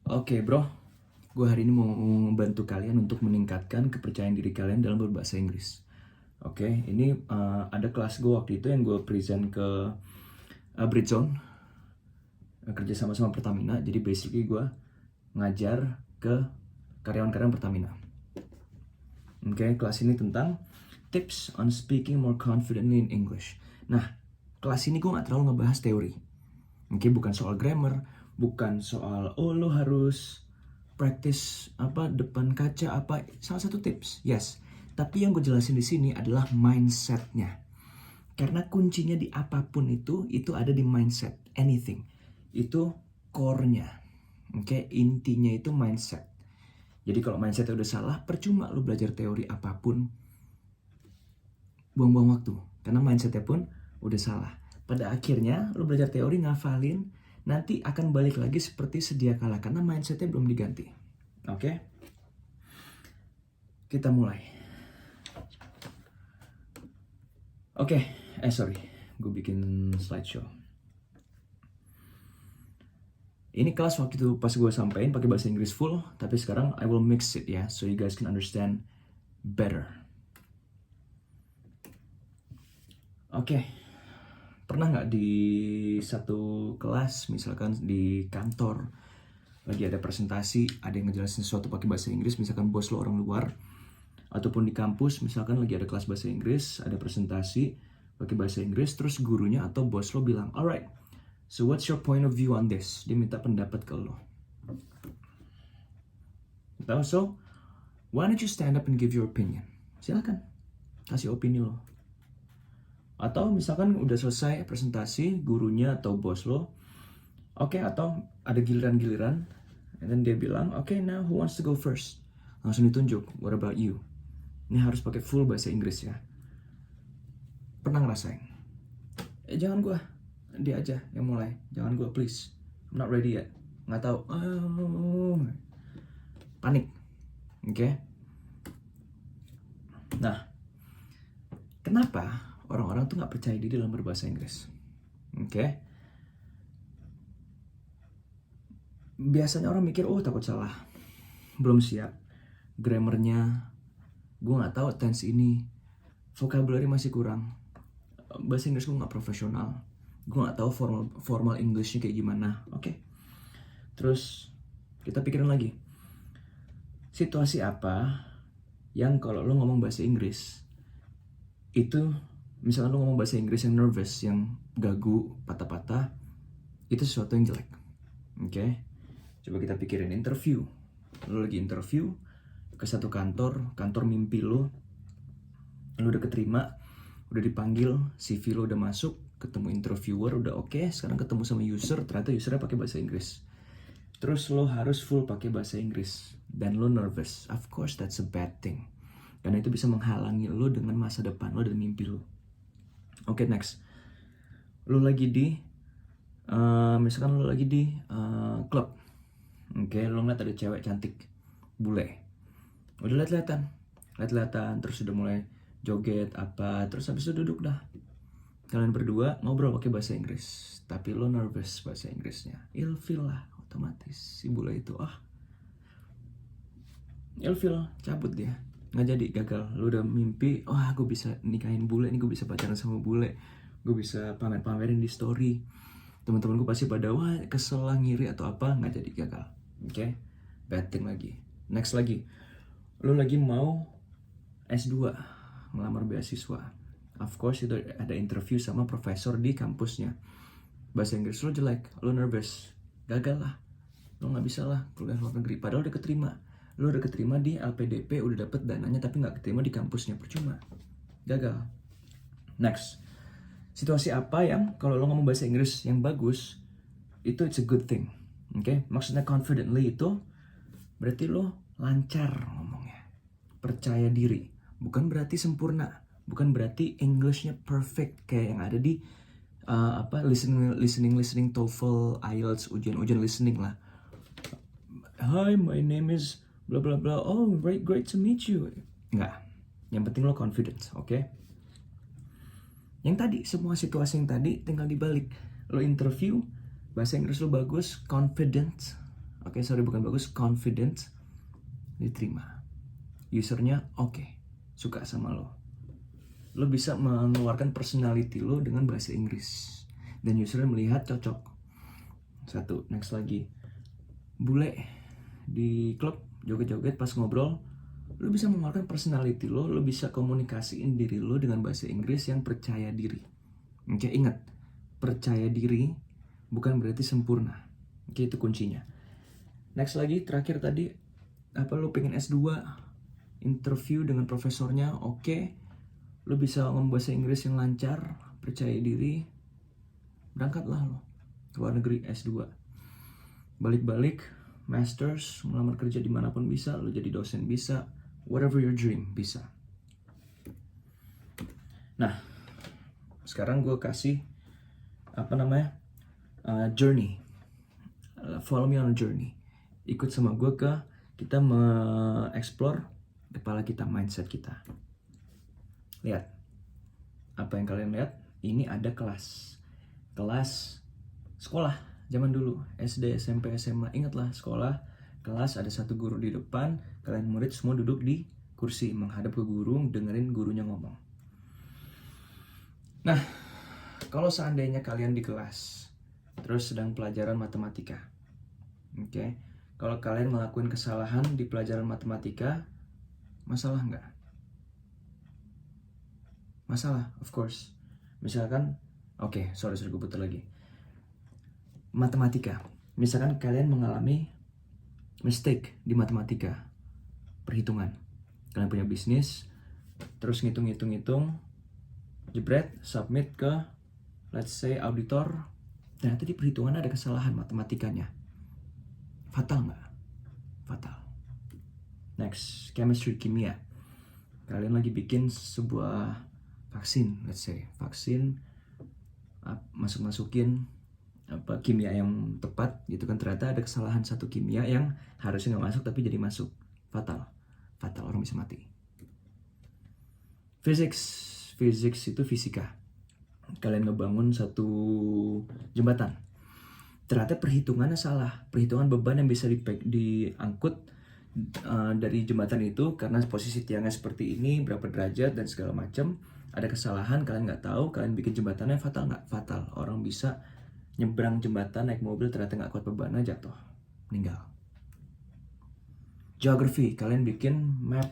Oke bro, gue hari ini mau membantu kalian untuk meningkatkan kepercayaan diri kalian dalam berbahasa Inggris. Oke, ini ada kelas gue waktu itu yang gue present ke Bridgezone, kerja sama Pertamina. Jadi basically gue ngajar ke karyawan-karyawan Pertamina. Oke, kelas ini tentang tips on speaking more confidently in English. Nah, kelas ini gue gak terlalu ngebahas teori. Oke, bukan soal grammar, bukan soal lo harus practice apa depan kaca apa salah satu tips, yes. Tapi yang gue jelasin di sini adalah mindsetnya. Karena kuncinya di apapun itu ada di mindset, anything. Itu core-nya. Oke, intinya itu mindset. Jadi kalau mindsetnya udah salah, percuma lo belajar teori apapun, buang-buang waktu. Karena mindsetnya pun udah salah. Pada akhirnya lo belajar teori, ngafalin, nanti akan balik lagi seperti sedia kala karena mindsetnya belum diganti. Oke? Kita mulai. Oke, sorry, gue bikin slideshow. Ini kelas waktu itu pas gue sampein pakai bahasa Inggris full, tapi sekarang I will mix it ya, so you guys can understand better. Oke. Pernah nggak di satu kelas, misalkan di kantor, lagi ada presentasi, ada yang ngejelasin sesuatu pakai bahasa Inggris, misalkan bos lo orang luar, ataupun di kampus, misalkan lagi ada kelas bahasa Inggris, ada presentasi pakai bahasa Inggris, terus gurunya atau bos lo bilang, alright, so what's your point of view on this? Dia minta pendapat ke lo. So, why don't you stand up and give your opinion? Silakan, kasih opini lo. Atau misalkan udah selesai presentasi, gurunya atau bos lo, oke, atau ada giliran-giliran, and then dia bilang, oke, now who wants to go first? Langsung ditunjuk, what about you? Ini harus pakai full bahasa Inggris ya. Pernah ngerasain? Jangan gue, dia aja yang mulai. Jangan gue, please. I'm not ready yet. Nggak tahu. Panik. Oke? Nah, kenapa orang-orang tuh nggak percaya diri dalam berbahasa Inggris? Oke? Biasanya orang mikir, oh takut salah, belum siap, grammarnya gue nggak tahu, tense ini, vocabulary masih kurang, bahasa Inggris gue nggak profesional, gue nggak tahu formal Englishnya kayak gimana. Oke. Terus kita pikirin lagi, situasi apa yang kalau lo ngomong bahasa Inggris itu, misalkan lo ngomong bahasa Inggris yang nervous, yang gagu, patah-patah, itu sesuatu yang jelek. Oke? Coba kita pikirin interview. Lo lagi interview ke satu kantor mimpi lo udah keterima, udah dipanggil, CV lo udah masuk, ketemu interviewer udah oke, sekarang ketemu sama user, ternyata usernya pakai bahasa Inggris. Terus lo harus full pakai bahasa Inggris dan lo nervous. Of course that's a bad thing. Karena itu bisa menghalangi lo dengan masa depan lo dan mimpi lo. Oke, next. Lo lagi di misalkan lo lagi di klub. Oke, lo ngeliat ada cewek cantik, bule. Udah lihat-lihatan, terus udah mulai joget apa, terus habis itu duduk dah. Kalian berdua ngobrol pakai bahasa Inggris, tapi lo nervous bahasa Inggrisnya. Ilfil lah, otomatis si bule itu. Ilfil, cabut dia. Nggak jadi, gagal. Lo udah mimpi, gue bisa nikahin bule nih, gue bisa pacaran sama bule, gue bisa pamer-pamerin di story. Teman-teman gue pasti pada, wah kesel lah, ngiri atau apa, nggak jadi, gagal. Oke, bad thing lagi. Next lagi, lo lagi mau S2, ngelamar beasiswa. Of course itu ada interview sama profesor di kampusnya. Bahasa Inggris lo jelek, lo nervous, gagal lah. Lo nggak bisa lah kuliah luar negeri, padahal udah keterima. Lo udah keterima di LPDP, udah dapet dananya, tapi nggak keterima di kampusnya, percuma, gagal. Next, situasi apa yang kalau lo ngomong bahasa Inggris yang bagus, itu it's a good thing. Oke, maksudnya confidently itu berarti lo lancar ngomongnya, percaya diri. Bukan berarti sempurna, bukan berarti Englishnya perfect kayak yang ada di listening TOEFL, IELTS, ujian listening lah. Hi, my name is bla bla bla. Oh, great to meet you. Enggak. Yang penting lo confident, oke? Yang tadi, semua situasi yang tadi tinggal dibalik. Lo interview, bahasa Inggris lo bagus, confident, Oke, sorry bukan bagus, confident, diterima. Usernya oke, suka sama lo. Lo bisa mengeluarkan personality lo dengan bahasa Inggris. Dan usernya melihat cocok. Satu, next lagi. Bule di klub, joget-joget pas ngobrol, lo bisa mengeluarkan personality lo bisa komunikasiin diri lo dengan bahasa Inggris yang percaya diri. Oke, ingat, percaya diri bukan berarti sempurna. Oke, itu kuncinya. Next lagi, terakhir tadi, apa lo pengen S2, interview dengan profesornya, oke. Lo bisa ngomong bahasa Inggris yang lancar, percaya diri, berangkatlah lo ke luar negeri S2. Balik-balik, masters, melamar kerja dimanapun bisa, lo jadi dosen bisa, whatever your dream bisa. Nah, sekarang gue kasih journey. Follow me on a journey. Ikut sama gue kita explore kepala kita, mindset kita. Lihat, apa yang kalian lihat? Ini ada kelas sekolah zaman dulu, SD, SMP, SMA. Ingatlah, sekolah, kelas, ada satu guru di depan, kalian murid semua duduk di kursi menghadap ke guru, dengerin gurunya ngomong. Nah, kalau seandainya kalian di kelas terus sedang pelajaran matematika, oke, kalau kalian ngelakuin kesalahan di pelajaran matematika, masalah nggak? Masalah, of course. Misalkan, sorry gue putar lagi. Matematika. Misalkan kalian mengalami mistake di matematika, perhitungan. Kalian punya bisnis, terus ngitung-ngitung, jebret, submit ke, let's say, auditor. Ternyata di perhitungan ada kesalahan matematikanya. Fatal nggak? Fatal. Next, chemistry, kimia. Kalian lagi bikin sebuah vaksin, let's say, vaksin, masukin kimia yang tepat gitu kan, ternyata ada kesalahan satu kimia yang harusnya nggak masuk tapi jadi masuk. Fatal, orang bisa mati. Physics itu fisika. Kalian ngebangun satu jembatan, ternyata perhitungannya salah, perhitungan beban yang bisa diangkut dari jembatan itu karena posisi tiangnya seperti ini, berapa derajat dan segala macam, ada kesalahan, kalian nggak tahu, kalian bikin jembatannya, fatal nggak? Fatal. Orang bisa nyebrang jembatan naik mobil, ternyata nggak kuat bebannya, jatuh, meninggal. Geography, kalian bikin map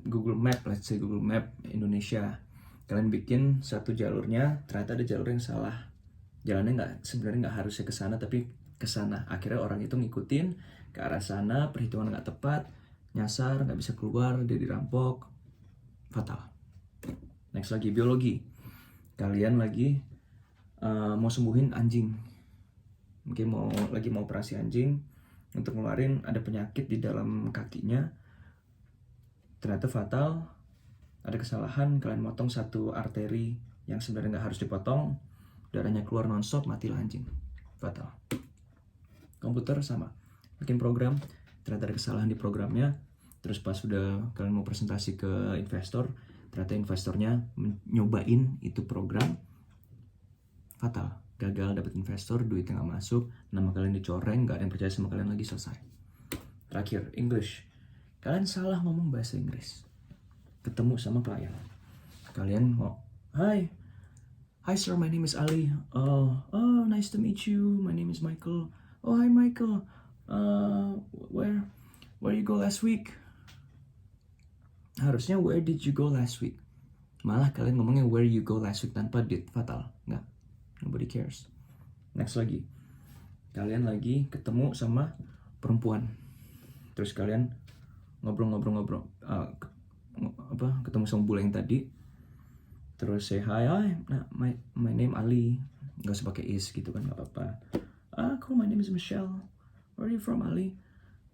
Google Map, let's say Google Map Indonesia, kalian bikin satu jalurnya, ternyata ada jalur yang salah, jalannya sebenarnya nggak harusnya ke sana tapi ke sana, akhirnya orang itu ngikutin ke arah sana, perhitungan nggak tepat, nyasar, nggak bisa keluar, dia dirampok, fatal. Next lagi, biologi. Kalian lagi mau sembuhin anjing. Mungkin lagi mau operasi anjing untuk ngeluarin, ada penyakit di dalam kakinya. Ternyata fatal, ada kesalahan, kalian motong satu arteri yang sebenarnya nggak harus dipotong, darahnya keluar nonstop, matilah anjing. Fatal. Komputer sama, bikin program, ternyata ada kesalahan di programnya. Terus pas sudah kalian mau presentasi ke investor, ternyata investornya nyobain itu program, fatal, gagal dapet investor, duitnya nggak masuk, nama kalian dicoreng, nggak ada yang percaya sama kalian lagi, selesai. Terakhir, English. Kalian salah ngomong bahasa Inggris, ketemu sama klien, kalian mau, hi sir, my name is Ali. Oh, nice to meet you, my name is Michael. Oh, hi Michael. Where you go last week? Harusnya where did you go last week? Malah kalian ngomongnya where you go last week tanpa did, fatal. Nggak, nobody cares. Next lagi, kalian lagi ketemu sama perempuan, terus kalian ngobrol, ketemu sama bule yang tadi, terus say hi, nah, my name Ali, nggak usah pakai is gitu kan, nggak apa-apa. Cool, my name is Michelle. Where are you from, Ali?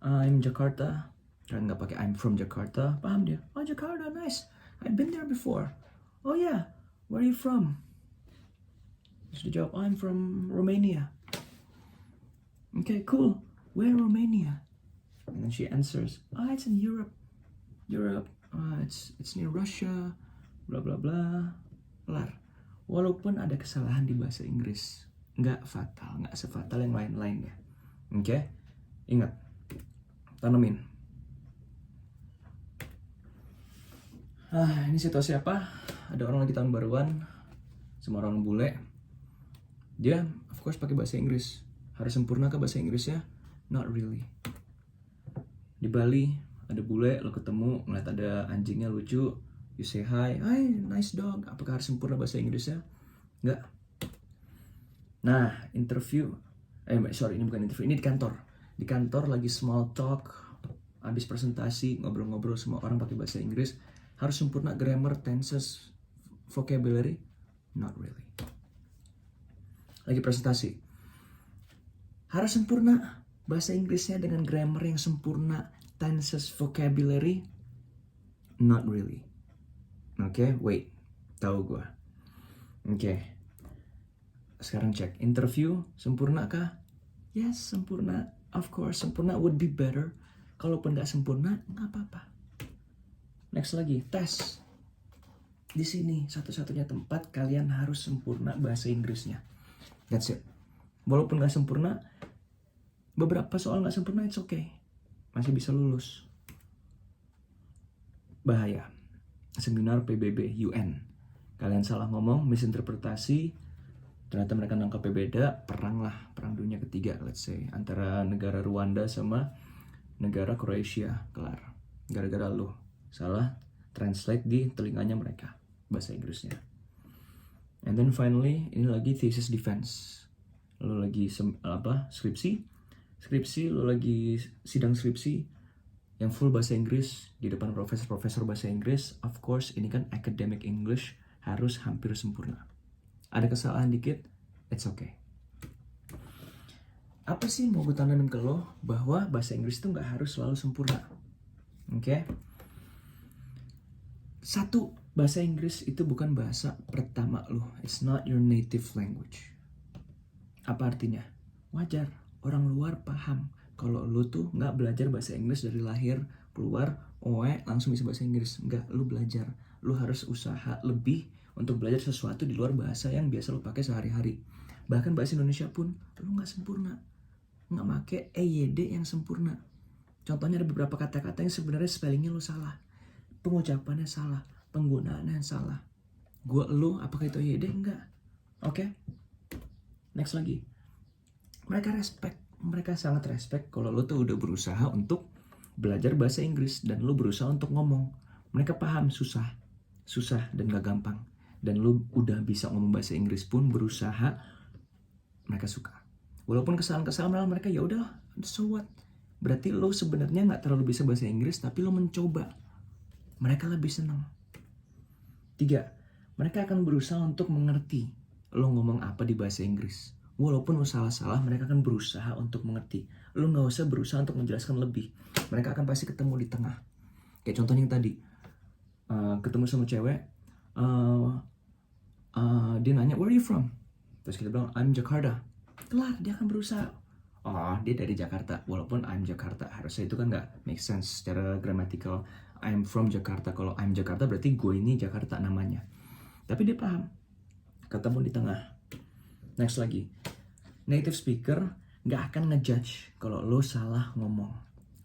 I'm Jakarta. Kalian nggak pakai I'm from Jakarta, paham dia? Oh, Jakarta, nice. I've been there before. Oh yeah, where are you from? Terus dia jawab, I'm from Romania. Okay, cool. Where Romania? And then she answers, it's in Europe. It's near Russia. Bla bla bla. Kelar. Walaupun ada kesalahan di bahasa Inggris, nggak fatal, nggak sefatal yang lain-lainnya. Oke? Ingat, tanemin. Ini situasi apa? Ada orang lagi tahun baruan, semua orang bule. Dia, of course, pakai bahasa Inggris. Harus sempurna ke bahasa Inggrisnya? Not really. Di Bali, ada bule, lo ketemu, ngeliat ada anjingnya lucu, you say hi, nice dog. Apakah harus sempurna bahasa Inggrisnya? Enggak. Nah, ini bukan interview, ini di kantor. Di kantor lagi small talk, habis presentasi, ngobrol-ngobrol semua orang pakai bahasa Inggris. Harus sempurna grammar, tenses, vocabulary? Not really. Lagi presentasi. Harus sempurna bahasa Inggrisnya dengan grammar yang sempurna, tenses, vocabulary? Not really. Oke, wait. Tahu gue. Oke. Sekarang cek. Interview, sempurna kah? Yes, sempurna. Of course, sempurna would be better. Kalaupun nggak sempurna, nggak apa-apa. Next lagi, tes. Di sini satu-satunya tempat kalian harus sempurna bahasa Inggrisnya. That's it. Walaupun nggak sempurna, beberapa soal nggak sempurna, it's okay. Masih bisa lulus. Bahaya. Seminar PBB UN. Kalian salah ngomong, misinterpretasi, ternyata mereka nangkapnya beda, perang dunia ketiga, let's say, antara negara Rwanda sama negara Kroasia, kelar. Gara-gara lo salah translate di telinganya mereka bahasa Inggrisnya. And then finally, ini lagi thesis defense. Lo lagi skripsi, lo lagi sidang skripsi yang full bahasa Inggris di depan profesor bahasa Inggris. Of course, ini kan academic English, harus hampir sempurna. Ada kesalahan dikit, it's okay. Apa sih mau gue tanamin ke lo? Bahwa bahasa Inggris itu nggak harus selalu sempurna. Oke? Satu, bahasa Inggris itu bukan bahasa pertama lo. It's not your native language. Apa artinya? Wajar, orang luar paham kalau lo tuh nggak belajar bahasa Inggris dari lahir, keluar, langsung bisa bahasa Inggris. Nggak, lo belajar. Lo harus usaha lebih untuk belajar sesuatu di luar bahasa yang biasa lo pakai sehari-hari. Bahkan bahasa Indonesia pun lo nggak sempurna, nggak pakai EYD yang sempurna. Contohnya ada beberapa kata-kata yang sebenarnya spellingnya lo salah, pengucapannya salah, penggunaannya salah. Lo, apakah itu EYD? Enggak. Oke? Next lagi. Mereka sangat respect kalau lo tuh udah berusaha untuk belajar bahasa Inggris dan lo berusaha untuk ngomong. Mereka paham susah dan gak gampang. Dan lo udah bisa ngomong bahasa Inggris pun berusaha, mereka suka. Walaupun kesalahan-kesalahan mereka, ya udah, so what? Berarti lo sebenarnya nggak terlalu bisa bahasa Inggris, tapi lo mencoba. Mereka lebih senang. 3, mereka akan berusaha untuk mengerti lo ngomong apa di bahasa Inggris. Walaupun lo salah-salah, mereka akan berusaha untuk mengerti. Lo nggak usah berusaha untuk menjelaskan lebih. Mereka akan pasti ketemu di tengah. Kayak contohnya yang tadi, ketemu sama cewek, dia nanya, where are you from? Terus kita bilang, I'm Jakarta. Kelar, dia akan berusaha. Oh, dia dari Jakarta. Walaupun I'm Jakarta, harusnya itu kan nggak make sense secara grammatical. I'm from Jakarta. Kalau I'm Jakarta berarti gue ini Jakarta namanya. Tapi dia paham. Ketemu di tengah. Next lagi. Native speaker nggak akan ngejudge kalau lo salah ngomong.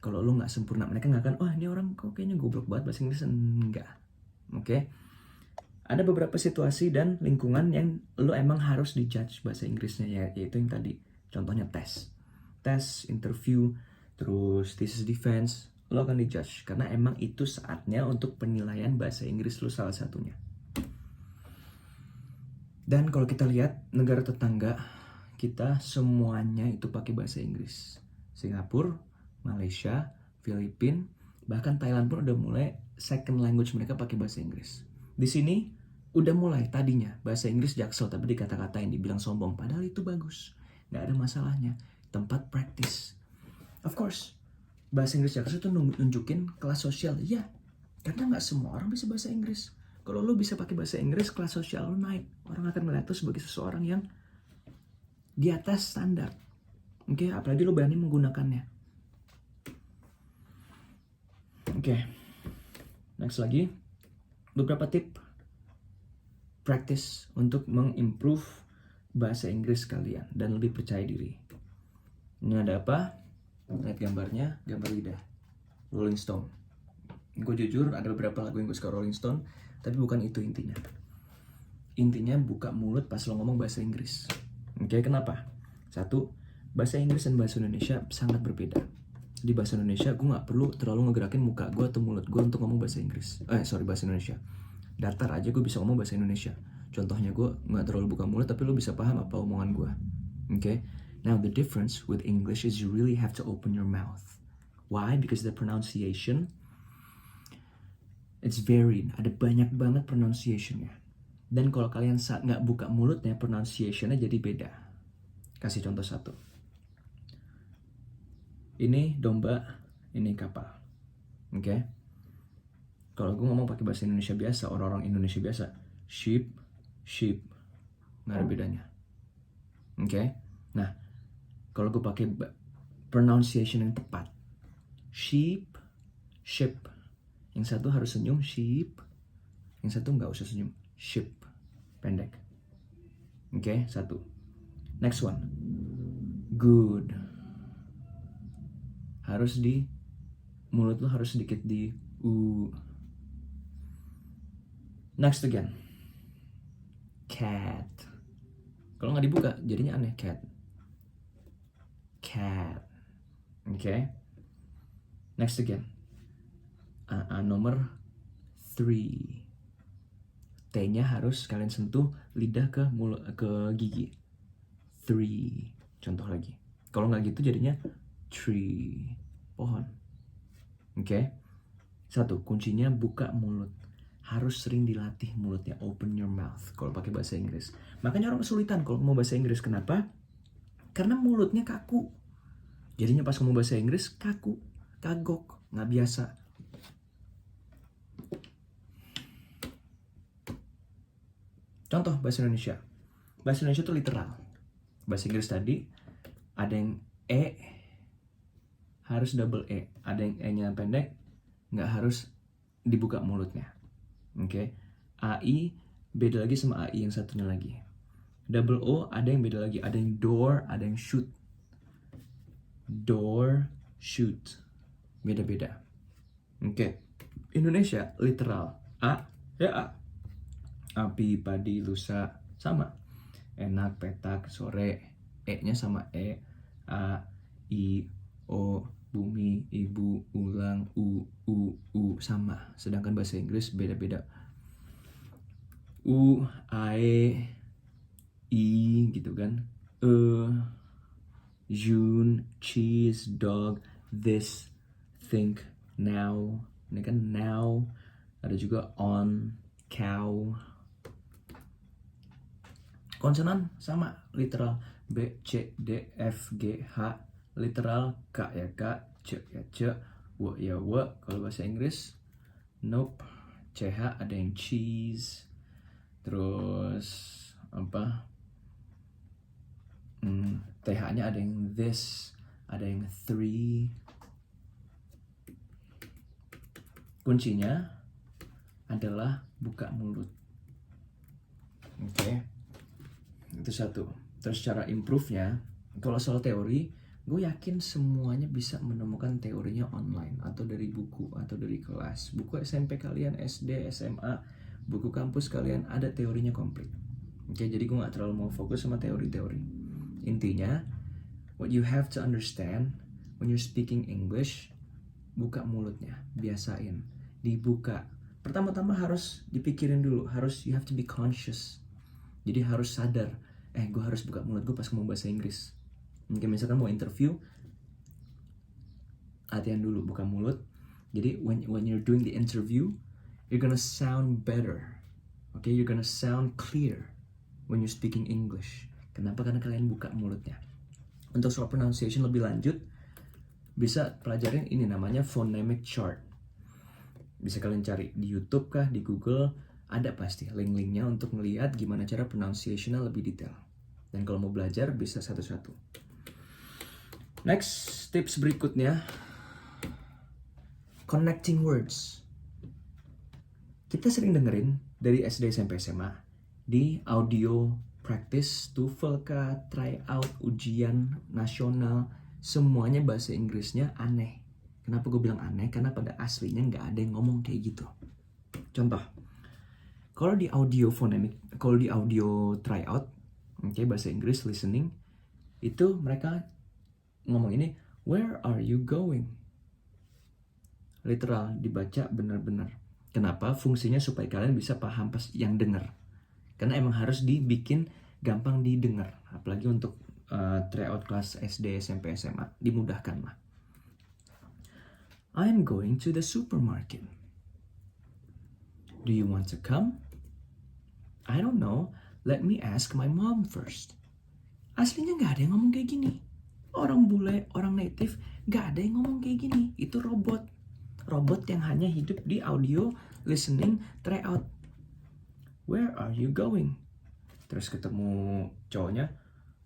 Kalau lo nggak sempurna, mereka nggak akan, ini orang kok kayaknya goblok banget bahasa Inggris. Enggak. Oke? Ada beberapa situasi dan lingkungan yang lo emang harus dijudge bahasa Inggrisnya, yaitu yang tadi. Contohnya tes, interview, terus thesis defense, lo akan dijudge karena emang itu saatnya untuk penilaian bahasa Inggris lo salah satunya. Dan kalau kita lihat negara tetangga kita semuanya itu pakai bahasa Inggris. Singapura, Malaysia, Filipina, bahkan Thailand pun udah mulai second language mereka pakai bahasa Inggris. Di sini udah mulai tadinya bahasa Inggris Jaksel tapi dikata-katain, dibilang sombong, padahal itu bagus. Nggak ada masalahnya. Tempat practice. Of course, bahasa Inggris Jakarta itu nunjukin kelas sosial. Iya, karena nggak semua orang bisa bahasa Inggris. Kalau lo bisa pakai bahasa Inggris, kelas sosial lo naik. Orang akan melihat lo sebagai seseorang yang di atas standar. Oke, apalagi lo berani menggunakannya. Oke, next lagi. Beberapa tip practice untuk mengimprove bahasa Inggris kalian dan lebih percaya diri. Ini ada apa? Lihat gambarnya, gambar lidah. Rolling Stone. Gue jujur ada beberapa lagu yang gue suka Rolling Stone, tapi bukan itu intinya. Intinya buka mulut pas lo ngomong bahasa Inggris. Oke, kenapa? Satu, bahasa Inggris dan bahasa Indonesia sangat berbeda. Di bahasa Indonesia gue nggak perlu terlalu ngegerakin muka gue atau mulut gue untuk ngomong bahasa Inggris. Bahasa Indonesia. Datar aja gue bisa ngomong bahasa Indonesia. Contohnya gue nggak terlalu buka mulut tapi lo bisa paham apa omongan gue. Okay? Now the difference with English is you really have to open your mouth. Why? Because the pronunciation it's varied. Ada banyak banget pronunciationnya. Dan kalau kalian saat nggak buka mulutnya, pronunciationnya jadi beda. Kasih contoh satu. Ini domba, ini kapal. Oke? Okay? Kalau gue ngomong pakai bahasa Indonesia biasa, orang-orang Indonesia biasa, sheep, nggak ada bedanya. Oke? Okay? Nah, kalau gue pakai pronunciation yang tepat, sheep, yang satu harus senyum, sheep, yang satu nggak usah senyum, sheep, pendek. Oke, okay? Satu. Next one, good. Harus di mulut lo harus sedikit di Next again, cat. Kalau nggak dibuka jadinya aneh, cat. Okay. Next again, nomor 3. T-nya harus kalian sentuh lidah ke mulut, ke gigi. 3. Contoh lagi. Kalau nggak gitu jadinya tree, pohon. Oke. Okay? Satu, kuncinya buka mulut. Harus sering dilatih mulutnya, open your mouth kalau pakai bahasa Inggris. Makanya orang kesulitan kalau mau bahasa Inggris. Kenapa? Karena mulutnya kaku. Jadinya pas ngomong bahasa Inggris kaku, kagok, nggak biasa. Contoh bahasa Indonesia. Bahasa Indonesia itu literal. Bahasa Inggris tadi ada yang harus double E. Ada yang E-nya pendek, nggak harus dibuka mulutnya. Oke. Okay. AI beda lagi sama AI yang satunya lagi. Double O ada yang beda lagi. Ada yang door, ada yang shoot. Door, shoot. Beda-beda. Oke. Okay. Indonesia literal. A, ya A. Api, padi, lusa, sama. Enak, petak, sore. E-nya sama E. A, I, O, bumi, ibu, ulang, u, sama. Sedangkan bahasa Inggris beda-beda. U, ae, I, gitu kan. June, cheese, dog, this, think, now. Ini kan now. Ada juga on, cow. Konsonan sama, literal. B, C, D, F, G, H. Literal, K ya K, C ya C, W ya W. Kalau bahasa Inggris, nope. CH ada yang cheese. Terus apa? TH-nya ada yang this, ada yang three. Kuncinya adalah buka mulut. Oke. Okay. Itu satu. Terus cara improve-nya, kalau soal teori, gue yakin semuanya bisa menemukan teorinya online atau dari buku atau dari kelas. Buku SMP kalian, SD, SMA, buku kampus kalian ada teorinya komplit. Oke, jadi gue gak terlalu mau fokus sama teori-teori. Intinya, what you have to understand when you're speaking English, buka mulutnya, biasain, dibuka. Pertama-tama harus dipikirin dulu, you have to be conscious. Jadi harus sadar, gue harus buka mulut gue pas ngomong bahasa Inggris. Mungkin misalkan mau interview, latihan dulu buka mulut. Jadi when you're doing the interview, you're gonna sound better. Okay, you're gonna sound clear when you're speaking English. Kenapa? Karena kalian buka mulutnya. Untuk soal pronunciation lebih lanjut, bisa pelajarin ini namanya phonemic chart. Bisa kalian cari di YouTube kah, di Google, ada pasti link-linknya untuk melihat gimana cara pronunciation-nya lebih detail. Dan kalau mau belajar bisa satu-satu. Next, tips berikutnya, connecting words. Kita sering dengerin dari SD, SMP, SMA di audio practice, TOEFL kah, tryout, ujian nasional, semuanya bahasa Inggrisnya aneh. Kenapa gue bilang aneh? Karena pada aslinya nggak ada yang ngomong kayak gitu. Contoh, kalau di audio tryout, oke, bahasa Inggris listening, itu mereka ngomong ini, where are you going? Literal, dibaca benar-benar. Kenapa? Fungsinya supaya kalian bisa paham pas yang dengar. Karena emang harus dibikin gampang didengar. Apalagi untuk tryout kelas SD, SMP, SMA. Dimudahkan lah. I'm going to the supermarket. Do you want to come? I don't know. Let me ask my mom first. Aslinya nggak ada yang ngomong kayak gini. Orang bule, orang native, nggak ada yang ngomong kayak gini. Itu robot. Robot yang hanya hidup di audio, listening, tryout. Where are you going? Terus ketemu cowoknya,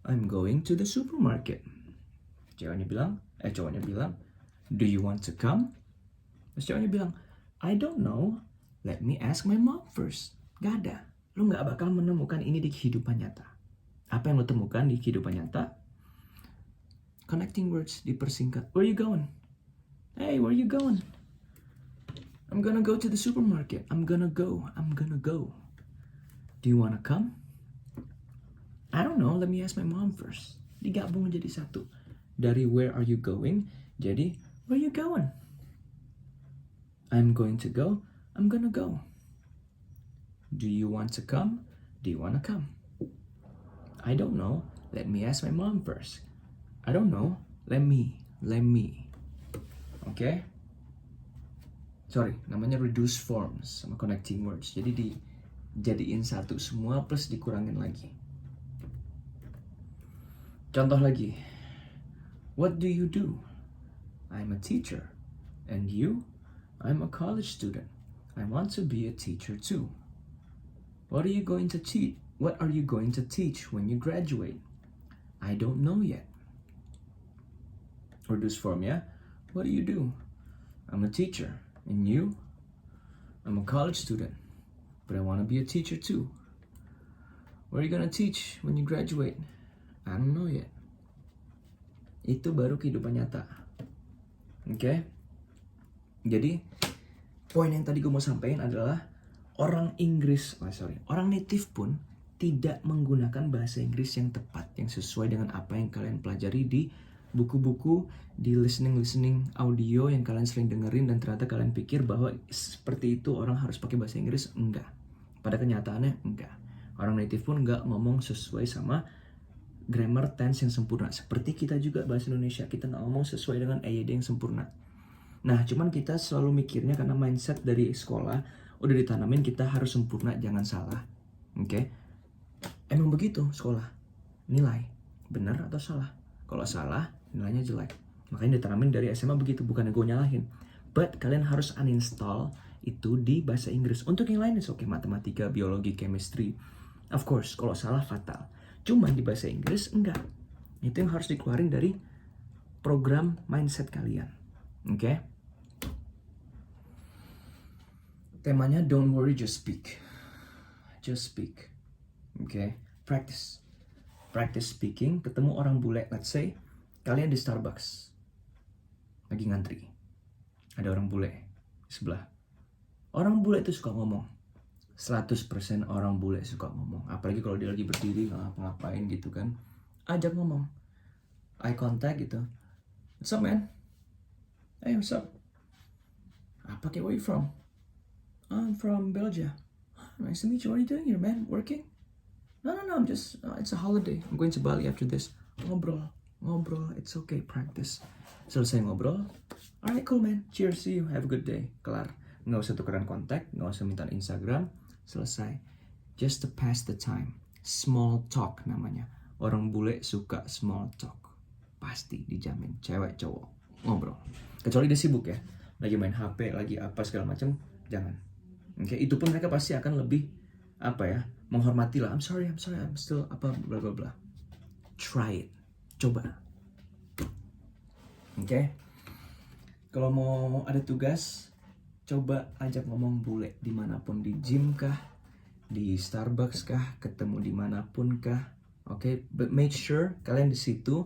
I'm going to the supermarket. Cowoknya bilang, do you want to come? Terus cowoknya bilang, I don't know. Let me ask my mom first. Gak ada. Lu gak bakal menemukan ini di kehidupan nyata. Apa yang lu temukan di kehidupan nyata? Connecting words dipersingkat. Where you going? Hey, where you going? I'm gonna go to the supermarket. I'm gonna go. Do you wanna come? I don't know, let me ask my mom first. Digabung jadi satu. Dari where are you going, jadi where you going? I'm going to go, I'm gonna go. Do you want to come? Do you wanna come? I don't know, let me ask my mom first. I don't know, let me. Okay? Sorry, namanya reduce forms sama connecting words. Jadi dijadiin satu semua plus dikurangin lagi. Contoh lagi. What do you do? I'm a teacher. And you? I'm a college student. I want to be a teacher too. What are you going to teach? What are you going to teach when you graduate? I don't know yet. Reduce form, yeah? What do you do? I'm a teacher. And you? I'm a college student. But I want to be a teacher too. What are you going to teach when you graduate? I don't know yet. Itu baru kehidupan nyata. Oke? Jadi, poin yang tadi gue mau sampaikan adalah orang native pun tidak menggunakan bahasa Inggris yang tepat, yang sesuai dengan apa yang kalian pelajari di buku-buku, di listening audio yang kalian sering dengerin, dan ternyata kalian pikir bahwa seperti itu orang harus pakai bahasa Inggris. Enggak. Pada kenyataannya enggak. Orang native pun enggak ngomong sesuai sama grammar tense yang sempurna. Seperti kita juga bahasa Indonesia, kita nggak ngomong sesuai dengan EYD yang sempurna. Nah, cuman kita selalu mikirnya karena mindset dari sekolah udah ditanamin kita harus sempurna, jangan salah. Oke? Emang begitu sekolah. Nilai benar atau salah? Kalau salah, nilainya jelek. Makanya ditanamin dari SMA begitu, bukannya gue nyalahin. But kalian harus uninstall itu di bahasa Inggris. Untuk yang lain, oke, matematika, biologi, chemistry. Of course, kalau salah fatal. Cuman di bahasa Inggris enggak. Itu yang harus dikeluarin dari program mindset kalian. Oke? Temanya don't worry, just speak. Just speak. Oke? Practice speaking, ketemu orang bule. Let's say kalian di Starbucks lagi ngantri. Ada orang bule di sebelah. Orang bule itu suka ngomong. 100% orang bule suka ngomong. Apalagi kalau dia lagi berdiri nggak ngapa-ngapain gitu kan. Ajak ngomong. Eye contact gitu. What's up, man? Hey, what's up? Apa kayak, where you from? I'm from Belgium. Nice to meet you. What are you doing here, man? Working? No, I'm just, it's a holiday. I'm going to Bali after this. Ngobrol. It's okay, practice. Selesai ngobrol. Alright, cool, man. Cheers, see you. Have a good day. Kelar. Nggak usah tukeran kontak, nggak usah minta Instagram. Selesai. Just to pass the time. Small talk namanya. Orang bule suka small talk. Pasti dijamin. Cewek, cowok. Ngobrol. Kecuali dia sibuk ya. Lagi main HP, lagi apa segala macam. Jangan. Oke, itu pun mereka pasti akan lebih menghormati lah. I'm sorry, I'm still bla bla bla. Try it. Coba. Oke. Kalau mau ada tugas, coba ajak ngomong bule dimanapun, di gym kah, di Starbucks kah, ketemu dimanapun kah. Oke, but make sure kalian di situ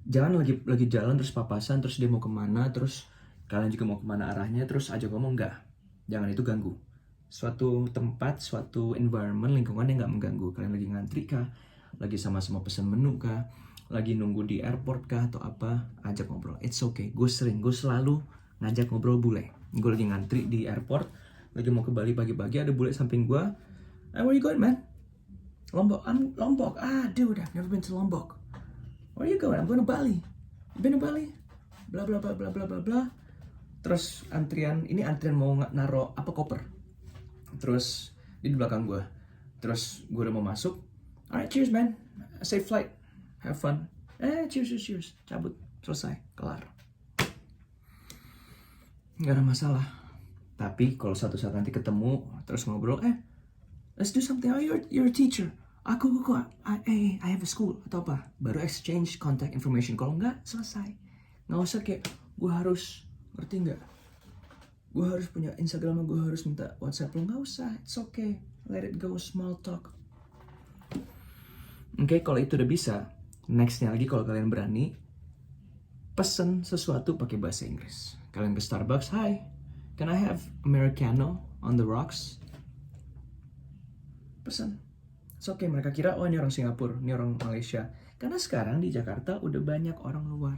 Jangan lagi jalan terus papasan, terus dia mau kemana, terus kalian juga mau kemana arahnya, terus ajak ngomong, enggak. Jangan, itu ganggu. Suatu tempat, suatu environment, lingkungan yang nggak mengganggu. Kalian lagi ngantri kah? Lagi sama-sama pesan menu kah? Lagi nunggu di airport kah atau apa? Ajak ngobrol. It's okay. Gue selalu ngajak ngobrol bule. Gue lagi ngantri di airport, lagi mau ke Bali pagi-pagi, ada bule samping gue. Hey, where you going, man? Lombok. Lombok. Ah, dude, I've never been to Lombok. Where you going? I'm going to Bali. You been to Bali? Bla bla bla bla bla bla bla. Terus antrian mau naro apa koper. Terus dia di belakang gue. Terus gue udah mau masuk. Alright, cheers man. Safe flight. Have fun. Cheers. Cabut. Selesai. Kelar. Gak ada masalah. Tapi kalau suatu saat nanti ketemu terus ngobrol, let's do something. Oh, you're a teacher. I have a school atau apa. Baru exchange contact information. Kalau enggak, selesai. Nggak usah kayak gue harus, ngerti nggak? Gue harus punya Instagram, gue harus minta WhatsApp lo. Nggak usah, it's okay. Let it go, small talk. Oke, kalau itu udah bisa, nextnya lagi kalau kalian berani, pesen sesuatu pakai bahasa Inggris. Kalian ke Starbucks, hi, can I have Americano on the rocks? Pesen. It's okay, mereka kira, oh ini orang Singapura, ini orang Malaysia. Karena sekarang di Jakarta udah banyak orang luar.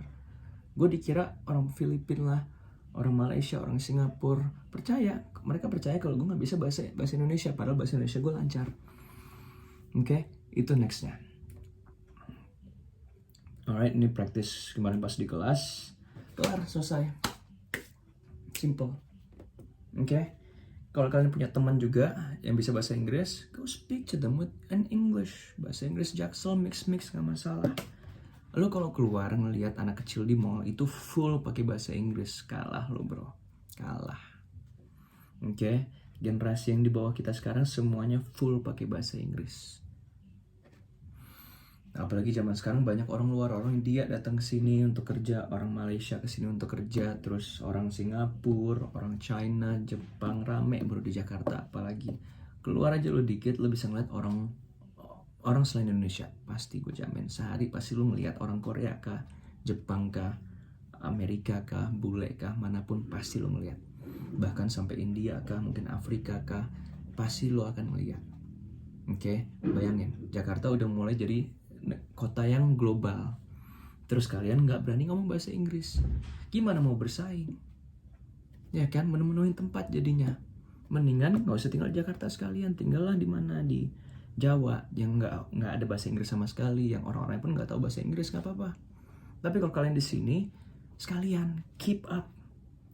Gue dikira orang Filipina lah, orang Malaysia, orang Singapura. Mereka percaya kalau gue nggak bisa bahasa Indonesia, padahal bahasa Indonesia gue lancar. Oke, itu nextnya. Alright, ini practice kemarin pas di kelas. Kelar, selesai. Simple. Oke. Kalau kalian punya teman juga yang bisa bahasa Inggris, go speak to them with an English. Bahasa Inggris Jaksel mix gak masalah. Lo kalau keluar ngelihat anak kecil di mall itu full pakai bahasa Inggris, kalah lo bro, kalah. Oke. Generasi yang di bawah kita sekarang semuanya full pakai bahasa Inggris. Apalagi zaman sekarang banyak orang luar, orang India datang ke sini untuk kerja, orang Malaysia ke sini untuk kerja, terus orang Singapura, orang China, Jepang, rame bro di Jakarta. Apalagi keluar aja lo dikit, lo bisa ngeliat orang selain Indonesia. Pasti gue jamin sehari pasti lo ngeliat orang Korea kah, Jepang kah, Amerika kah, bule kah, manapun pasti lo ngeliat. Bahkan sampai India kah, mungkin Afrika kah, pasti lo akan ngeliat. Oke, bayangin Jakarta udah mulai jadi kota yang global. Terus kalian nggak berani ngomong bahasa Inggris, gimana mau bersaing? Ya kan, menemuin tempat jadinya. Mendingan nggak usah tinggal di Jakarta sekalian, tinggallah di mana, di Jawa yang nggak ada bahasa Inggris sama sekali, yang orang-orang pun nggak tahu bahasa Inggris, nggak apa-apa. Tapi kalau kalian di sini sekalian keep up.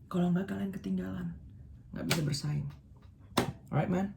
Kalau nggak kalian ketinggalan, nggak bisa bersaing. Alright man.